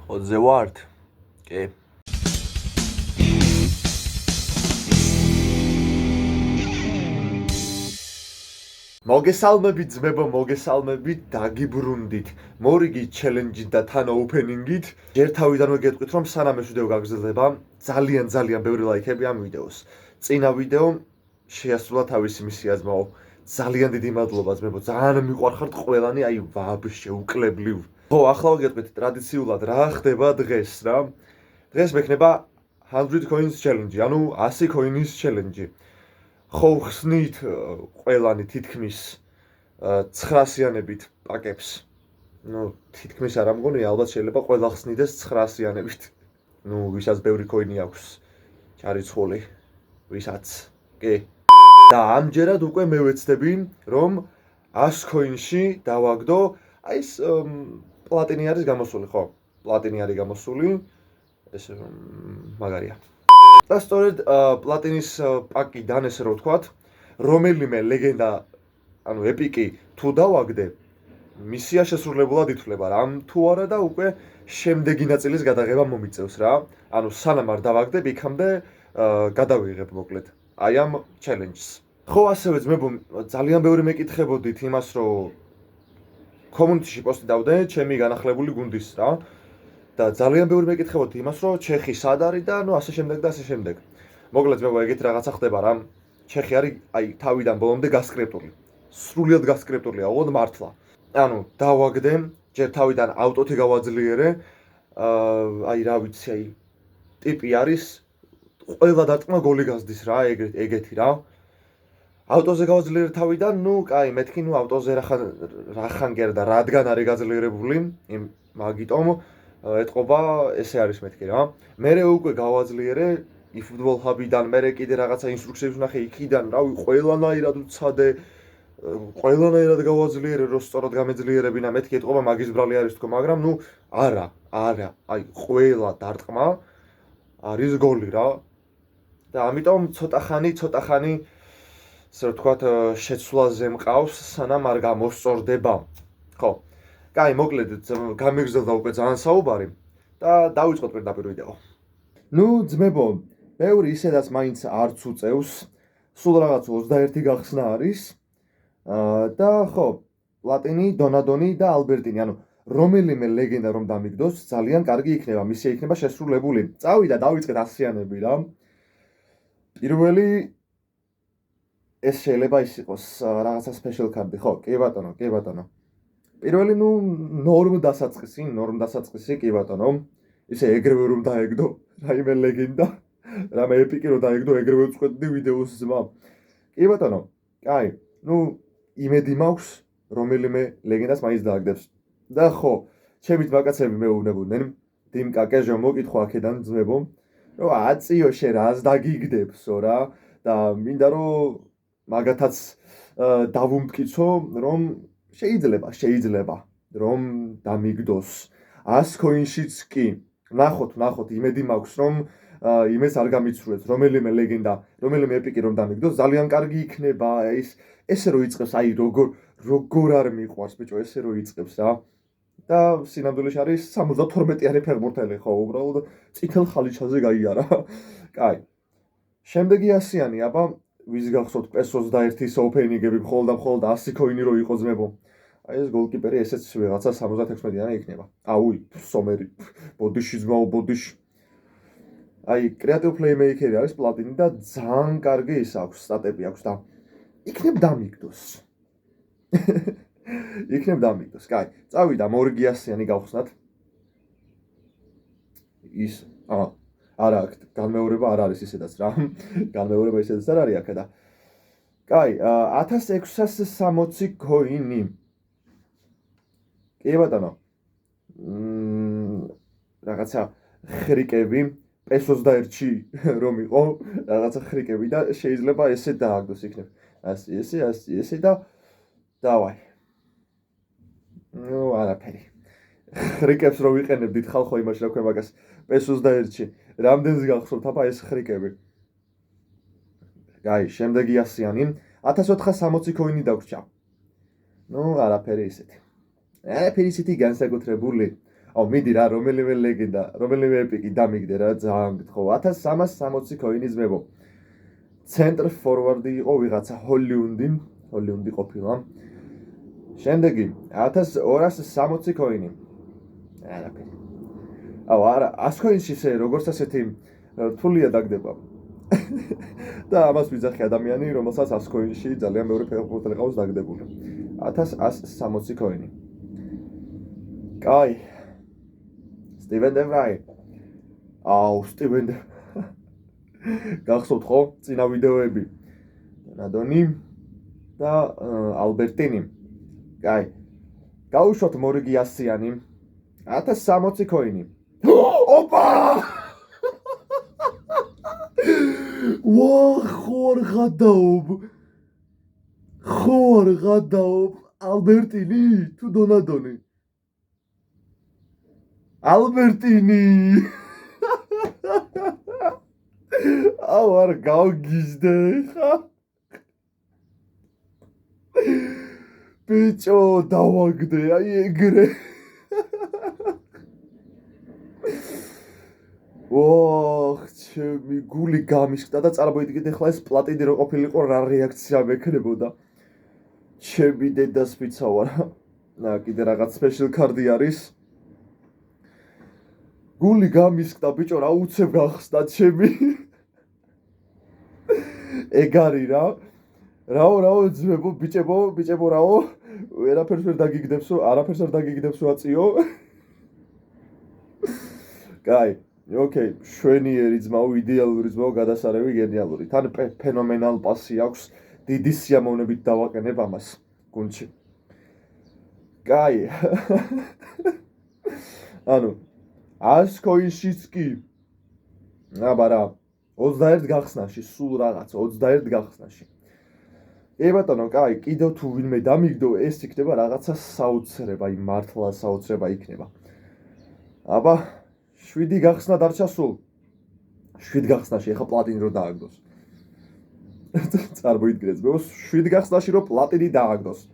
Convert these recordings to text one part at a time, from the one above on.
20-ზე ვართ? კი. მოგესალმებით ძმებო, მოგესალმებით, დაგიბრუნდით. მორიგი ჩელენჯით და თან ოპენინგით. ჯერ თავიდანვე გეტყვით, რომ სანამ ეს ვიდეო გაგრძელდება, ძალიან ბევრი ლაიქები ამ ვიდეოს. წინა ვიდეო შეასრულა თავისი მისია ძმაო. ძალიან დიდი მადლობა ძმებო, ძალიან მიყვარხართ ყველანი, აი ვაბშე უკლებლივ. ხო, ახლა ვაგეტყვით ტრადიციულად რა ხდება დღეს რა. დღეს მექნება 100 coins challenge, ანუ 100 coins challenge. ხო ხსნით ყველანი თითქმის 900-იანებით პაკებს. ნუ თითქმის არ ამგონია, ალბათ შეიძლება ყველა ხსნიდეს 900-იანებით. ნუ ვისაც ბევრი coin-ი აქვს ჩარიცხული, ვისაც. კი. და ამჯერად უკვე მე ვეცდები, რომ 100 coin-ში დავაგდო, აი ეს პლატინი არის გამოსული, ხო? პლატინი არის გამოსული. ეს მაგარია. და სწორედ პლატინის პაკიდან ესე რომ ვთქვათ, რომელიმე ლეგენდა, ანუ ეპიკი თუ დავაგდე, მისია შესრულებულად ითვლება რა. თუ არა და უკვე შემდეგი ნაწილის გადაღება მომიწევს რა. ანუ სანამ არ დავაგდებ, იქამდე გადავიღებ მოკლედ აი ამ ჩელენჯს. ხო, ასევე ძმებო, ძალიან ბევრი მეკითხებოდით იმას, რომ კომუნიტიში პოსტი დავდე ჩემი განახლებული გუნდის რა. და ძალიან ბევრი მეკითხებოდით იმას, რომ ჩეხი სად არის და ნუ ასე შემდეგ და ასე შემდეგ. მოკლედ მე ეგეთი რაღაცა ხდება რა. ჩეხი არის აი თავიდან ბოლომდე გასკრიპტული. სრულიად გასკრიპტულია, ოღონდ მართლა. ანუ დავაგდე, ჯერ თავიდან ავტოთი გავაძლიერე. აი რა ვიცი, აი ტიპი არის ყველა დარტყმა გოლი გაზდის რა, ეგეთი რა. ავტოზე გავაძლიერე თავიდან, ნუ კაი, მეთქი ნუ ავტოზე რახან გერდა, რადგან არის გაძლიერებული, მაგიტომ ეთყობა ესე არის მეთქი რა. მერე უკვე გავაძლიერე eFootball Hub-დან, მერე კიდე რაღაცა ინსტრუქციებს ვნახე იქიდან, რავი, ყველანაირად ვცადე, ყველანაირად გავაძლიერე, რომ სწორად გამეძლიერებინა, მეთქი ეთყობა მაგის ბრალი არის თქო, მაგრამ ნუ არა, აი ყველა დარტყმა არის გოლი რა. და ამიტომ ცოტა ხანი ასე ვთქვათ, შეცვლაზე მყავს, სანამ არ გამოსწორდება. ხო. კაი, მოკლედ გამიგზელდა უკვე ძალიან საუბარი და დავიწყოთ პირდაპირ ვიდეო. ნუ ძმებო, ბევრი ისედაც მაინც არც უწევს, სულ რაღაც 21 გახსნა არის. და ხო, პლატინი, დონადონი და ალბერტინი, ანუ რომელიმე ლეგენდა რომ დამიგდოს, ძალიან კარგი იქნება, მისია იქნება შესრულებული. წავიდა, დავიწყეთ 100-იანები რა. პირველი ეს შეიძლება ის იყოს რაღაცა special card-ი, ხო? კი ბატონო, კი ბატონო. პირველი ნუ ნორმ დასაწყისი, კი ბატონო. ისე ეგრევე რომ დაეგდო, რაიმე ლეგენდა, რამე ეპიკი რომ დაეგდო, ეგრევე ვწყვეტდი ვიდეოს ძმა. კი ბატონო. კაი, ნუ იმედი მაქვს, რომელიმე ლეგენდას მაინც დააგდებს. და ხო, ჩემი ძმაკაცები მეუბნებოდნენ, დიმ კაკეჟო მოკითხო აქედან ძმებო, რომ აწიო შენ რას დაგიგდებსო რა და მინდა რომ მაგათაც დავუმტკიცო, რომ შეიძლება რომ დამიგდოს 100 coin-შიც კი. ნახოთ, იმედი მაქვს, რომ იმეს არ გამიცურეთ, რომელიმე ლეგენდა, რომელიმე ეპიკი რომ დამიგდოს, ძალიან კარგი იქნება. ესე რომ იწყებს, აი როგორ არ მიყვარს ბიჭო, ესე რომ იწყებს რა. და სინამდვილეში არის 72-იანი ფეხბურთელი, ხო, უბრალოდ წითელ ხალიჩაზე გაიარა. კაი. შემდეგი 100-იანი, აბა ვის გახსოვთ PES 21-ის ოპენინგები მხოლოდ 100 coin-ი რო იყო ძმებო. აი ეს გოლკიპერი ესეც ვიღაცა 76-იანი იქნება. აუი, სომერი, ბოდიში ძმაო, ბოდიში. აი კრეატივ პლეიმეიკერი არის პლატინი და ძალიან კარგი ის აქვს, სტატები აქვს და იქნებ დამიგდოს. კაი, წავიდა მორიგი 100-იანი გავხსნათ. ის არა, განმეორება არ არის ისედაც რა. განმეორება ისედაც არ არის აქ და. კაი, 1660 coin-ი. კი ბატონო. რაღაცა ხრიკები, PES 21-ში რომ იყო, რაღაცა ხრიკები და შეიძლება ესე დააგდოს იქნებ. ასე და დავაი. ნუ არაფერი. ხრიკებს რო ვიყენებდით ხალხო იმაში რა ქვია მაგას PES 21-ში. რამდენს გახსოვთ აბა ეს ხრიკები? კაი, შემდეგი 100-იანი 1460 coin-ი დაგვრჩა. ნუ არაფერი ისეთი. განსაკუთრებული აუ მიდი რა, რომელიმე ლეგენდა, რომელიმე ეპიკი დამიგდე რა, ძალიან გითხო. 1360 ქოინის მებო. ცენტრ ფორვარდი იყო ვიღაცა ჰოლივუდი ყოფილა. შემდეგი 1260 ქოინი. არაფერი. აუ არა, 100 ქოინში ესე როგორც ასეთი რთულია დაგდება. და ამას ვიძახი ადამიანი, რომელსაც 100 ქოინში ძალიან მეორე ფეხბურთელი ყავს დაგდებული. 1160 ქოინი. კაი. სტივენ დე ვრაი. აუ, სტივენ დე გახსოვთ ხო? წინა ვიდეოები. ნადონი და ალბერტინი. კაი. გაუშვათ მორიგი 100-იანი. 1060 ქოინი. ოპა! ვაჰ, ხوار გადაობ. ალბერტინი თუ დონადონი? ალბერტინი. აუ არ გავგიზდე ხა. ბიჭო, დავაგდე, აი ეგრე. ოხ, ჩემი გული გამიშკდა და წარმოიდგინეთ ახლა ეს პლატინი რო ყოფილიყო, რა რეაქცია მექნებოდა. ჩემი დედას ვიცავარ. ნა, კიდე რაღაც სპეშალ კარდი არის. გული გამიშკდა, ბიჭო, რა უცებ გახსნა ჩემი. ეგ არის რა. რაო ძმებო, ბიჭებო რაო. არაფერს ვერ დაგიგდებსო აწიო. კაი. ოკეი, შვენიერი ძმაო, იდეალური ძმაო, გადასარევი გენიალური. თან ფენომენალ პასი აქვს. დიდი სიამოვნებით დავაყენებ ამას გუნდში. კაი. ანუ 100 ქოინშიც კი. აბარა, 21 გახსნაში, სულ რაღაც 21 გახსნაში. ე ბატონო, კაი, კიდევ თუ ვინმე დამიგდო, ეს იქნება რაღაცა საოცრება, აი მართლა საოცრება იქნება. აბა 7 გახსნა დარჩა სულ. 7 გახსნაში ახლა პლატინი რო დააგდოს. წარმოიდგინეთ, მე 7 გახსნაში რო პლატინი დააგდოს.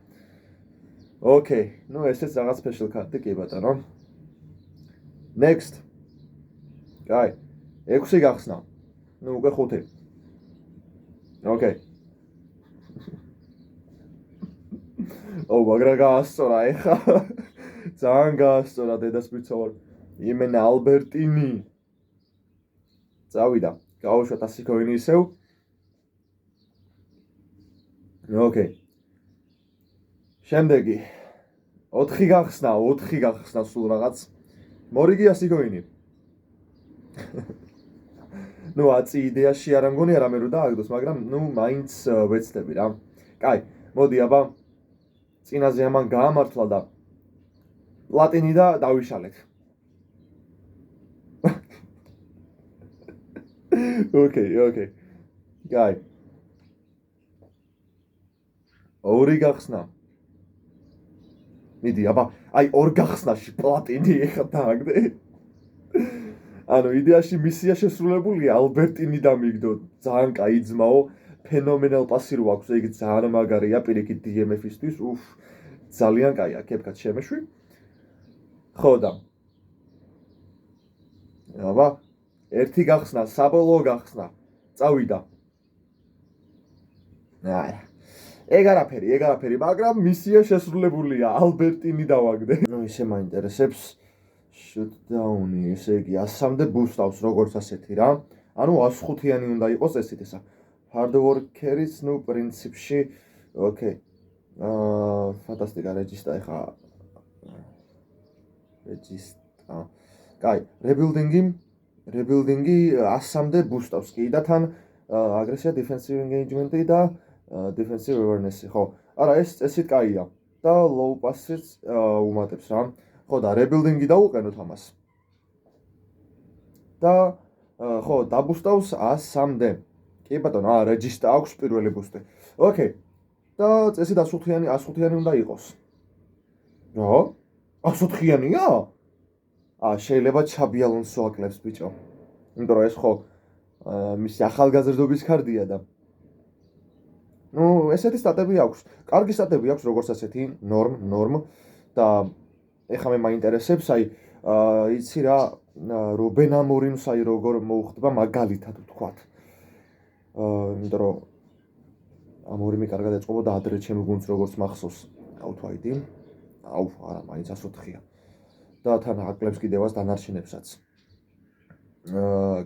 ოკეი, ნუ ესეც რაღაც სპეშალ კარტი კი ბატონო. Next. კაი, 6 გახსნა. ნუ უკვე 5. ოკეი. ო, მაგრამ გაასწორა ეხა. ძალიან გაასწორა დედას ვიცავარ. იმენა ალბერტინი. წავიდა. გავუშვათ 100 ქოინი ისევ. ოკეი. შემდეგი 4 გახსნა სულ რაღაც. მორიგი 100 ქოინი. ნუ აწი იდეაში არ ამგონია რამე რო დააგდოს, მაგრამ ნუ მაინც ვეცდები რა. კაი, მოდი აბა წინაზე ამან გაამართლა და პლატინი და დავიშალეთ. ოკეი. კაი. 2 გახსნა. მიდი, აბა, აი 2 გახსნაში პლატინი ეხა დააგდე. ანუ იდეაში მისია შესრულებულია, ალბერტინი დამიგდო. ძალიან კაი ძმაო, ფენომენალ პასი რო აქვს, ეგ ძალიან მაგარია პირიქით DMF-ისთვის. ძალიან კაია, კეფკაც შემეშვი. ხო და. აბა, 1 გახსნა, საბოლოო გახსნა. წავიდა. აი. ეგ არაფერი, მაგრამ მისია შესრულებულია, ალბერტინი დავაგდე. ნუ ისე მაინტერესებს შუტდაუნი, ესე იგი 100-მდე ბუსტავს როგორც ასეთი რა. ანუ 105-იანი უნდა იყოს ესეთ ესა. Hard worker-ის, ნუ პრინციპში, ოკეი. ფანტასტიკა რეჯისტა ეხა. რეჯისტა. კაი, rebuilding-ი 100-მდე ბუსტავს კი და თან აგრესია, defensive engagement-ი და defensive awareness-ი, ხო. არა, ეს წესით კაია. და low pass-იც უმატებს რა. ხო და rebuilding-ი დავუყენოთ ამას. და ხო, დაბუსტავს 103-მდე. კი ბატონო, register აქვს პირველი ბუსტი. ოკეი. და წესით 105-იანი უნდა იყოს. რა? 104-იანია? შეიძლება ჩაბი ალონსო აკლებს ბიჭო. იმიტომ რომ ეს ხო მისი ახალგაზრდობის კარდია და ნუ ესეთი სტატები აქვს. კარგი სტატები აქვს როგორც ასეთი norm და ეხლა მე მაინტერესებს, აი იცი რა, რობენ ამორიმსაი როგორ მოუხდება მაგალითად ვთქვათ. იმიტომ რომ ამორიმი კარგად ეწყობოდა ადრე ჩემი გუნდს როგორც მახსოვს. აუთვაიდი. აუ, არა, მაინც 104-ია. და თან აკლებს კიდევაც დანარჩენებსაც.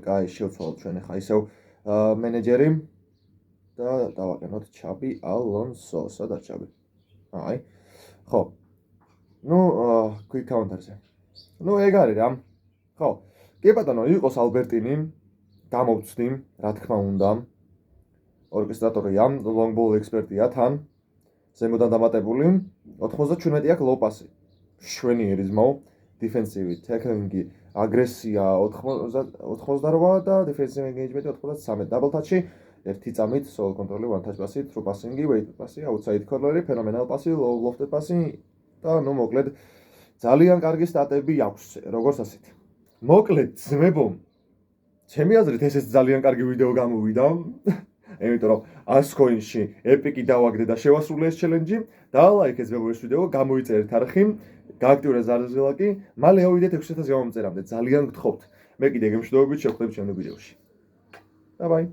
კაი, შევცვალოთ ჩვენ ახლა ისევ მენეჯერი და დავაყენოთ ჩაბი ალონსო. სადაც ჩაბი? აი. ხო. ნუ quick counter-ზე. ნუ ეგ არის რა. ხო. კი ბატონო, იყოს ალბერტინი, გამოვცდი, რა თქმა უნდა. ორკესტრატორია, long ball ექსპერტია თან. ზემოდან დამატებული 97 აქვს ლოპასი. შვენიერი ძმაო, დიფენსივი, ტექნიკი, აგრესია 88 და დიფენსივ ენგეიჯმენტი 93. დაბლ ტაჩი, ერთი წამით, სოლ კონტროლი, one touch პასი, through passing-ი, weight პასი, outside corner-ი, phenomenal პასი, low lofted პასი და ნუ მოკლედ ძალიან კარგი სტატები აქვს, როგორც ასეთი. მოკლედ ძმებო, ჩემი აზრით ესეც ძალიან კარგი ვიდეო გამოვიდა. იმიტომ რომ 100 coin-ში ეპიკი დავაგდე და შევასრულე ეს ჩელენჯი და ლაიქეთ ძმებო ეს ვიდეო, გამოიწერეთ არხი, გააქტიურეთ ზარზელაკი, მალე ავიდეთ 6000 გამომწერამდე. ძალიან გთხოვთ. მე კიდე გემშვიდობებით შევხვდებით შემდეგ ვიდეოში. Bye bye.